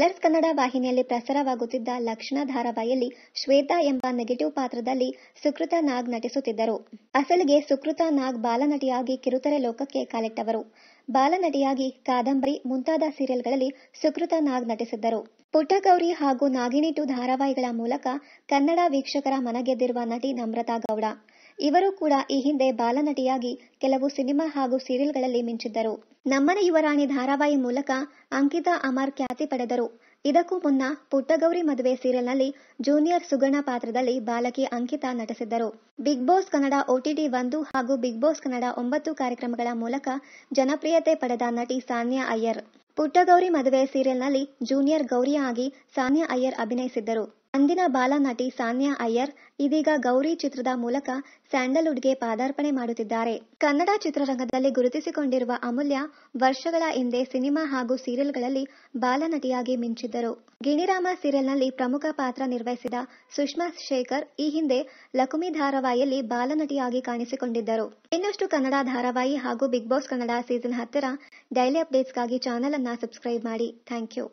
Colours Kannada ವಾಹಿನಿಯಲ್ಲಿ ಪ್ರಸಾರವಾಗುತ್ತಿದ್ದ ಲಕ್ಷಣ ಧಾರಾವಾಹಿಯಲ್ಲಿ ಶ್ವೇತಾ ಎಂಬ ನೆಗೆಟಿವ್ ಪಾತ್ರದಲ್ಲಿ ಸುಕೃತ ನಾಗ್ ನಟಿಸುತ್ತಿದ್ದರು. ಅಸಲಿಗೆ ಸುಕೃತ ನಾಗ್ ಬಾಲನಟಿಯಾಗಿ ಕಿರುತೆರೆ ಲೋಕಕ್ಕೆ ಕಾಲಿಟ್ಟವರು. ಬಾಲನಟಿಯಾಗಿ ಕಾದಂಬರಿ ಮುಂತಾದ ಸೀರಿಯಲ್ಗಳಲ್ಲಿ ಸುಕೃತ ನಾಗ್ ನಟಿಸಿದ್ದರು. ಪುಟ್ಟಗೌರಿ ಹಾಗೂ ನಾಗಿನಿ 2 ಧಾರಾವಾಹಿಗಳ ಮೂಲಕ ಕನ್ನಡ ವೀಕ್ಷಕರ ಮನಗೆದ್ದಿರುವ ನಟಿ ನಮ್ರತಾ ಗೌಡ. ಇವರು ಕೂಡ ಈ ಹಿಂದೆ ಬಾಲನಟಿಯಾಗಿ ಕೆಲವು ಸಿನಿಮಾ ಹಾಗೂ ಸೀರಿಯಲ್ಗಳಲ್ಲಿ ಮಿಂಚಿದ್ದರು. ನಮ್ಮನೆ ಯುವರಾಣಿ ಧಾರಾವಾಹಿ ಮೂಲಕ ಅಂಕಿತಾ ಅಮರ್ ಖ್ಯಾತಿ ಪಡೆದರು. ಇದಕ್ಕೂ ಮುನ್ನ ಪುಟ್ಟಗೌರಿ ಮದುವೆ ಸೀರಿಯಲ್ನಲ್ಲಿ ಜೂನಿಯರ್ ಸುಗಣ ಪಾತ್ರದಲ್ಲಿ ಬಾಲಕಿ ಅಂಕಿತಾ ನಟಿಸಿದ್ದರು. ಬಿಗ್ ಬಾಸ್ ಕನ್ನಡ OTT 1 ಹಾಗೂ ಬಿಗ್ ಬಾಸ್ ಕನ್ನಡ 9 ಕಾರ್ಯಕ್ರಮಗಳ ಮೂಲಕ ಜನಪ್ರಿಯತೆ ಪಡೆದ ನಟಿ ಸಾನ್ಯಾ ಅಯ್ಯರ್. ಪುಟ್ಟಗೌರಿ ಮದುವೆ ಸೀರಿಯಲ್ನಲ್ಲಿ ಜೂನಿಯರ್ ಗೌರಿ ಆಗಿ ಸಾನ್ಯಾ ಅಯ್ಯರ್ ಅಭಿನಯಿಸಿದ್ದರು. ಅಂದಿನ ಬಾಲ ನಟಿ ಸಾನ್ಯಾ ಅಯ್ಯರ್ ಇದೀಗ ಗೌರಿ ಚಿತ್ರದ ಮೂಲಕ ಸ್ಯಾಂಡಲ್ವುಡ್ಗೆ ಪಾದಾರ್ಪಣೆ ಮಾಡುತ್ತಿದ್ದಾರೆ. ಕನ್ನಡ ಚಿತ್ರರಂಗದಲ್ಲಿ ಗುರುತಿಸಿಕೊಂಡಿರುವ ಅಮೂಲ್ಯ ವರ್ಷಗಳ ಹಿಂದೆ ಸಿನಿಮಾ ಹಾಗೂ ಸೀರಿಯಲ್ಗಳಲ್ಲಿ ಬಾಲನಟಿಯಾಗಿ ಮಿಂಚಿದ್ದರು. ಗಿಣಿರಾಮ ಸೀರಿಯಲ್ನಲ್ಲಿ ಪ್ರಮುಖ ಪಾತ್ರ ನಿರ್ವಹಿಸಿದ ಸುಷ್ಮಾ ಶೇಖರ್ ಈ ಹಿಂದೆ ಲಕುಮಿ ಧಾರಾವಾಹಿಯಲ್ಲಿ ಬಾಲನಟಿಯಾಗಿ ಕಾಣಿಸಿಕೊಂಡಿದ್ದರು. ಇನ್ನಷ್ಟು ಕನ್ನಡ ಧಾರಾವಾಹಿ ಹಾಗೂ ಬಿಗ್ ಬಾಸ್ ಕನ್ನಡ ಸೀಸನ್ 10ರ ಡೈಲಿ ಅಪ್ಡೇಟ್ಸ್ಗಾಗಿ ಚಾನೆಲ್ ಅನ್ನು ಸಬ್ಸ್ಕ್ರೈಬ್ ಮಾಡಿ. Thank you.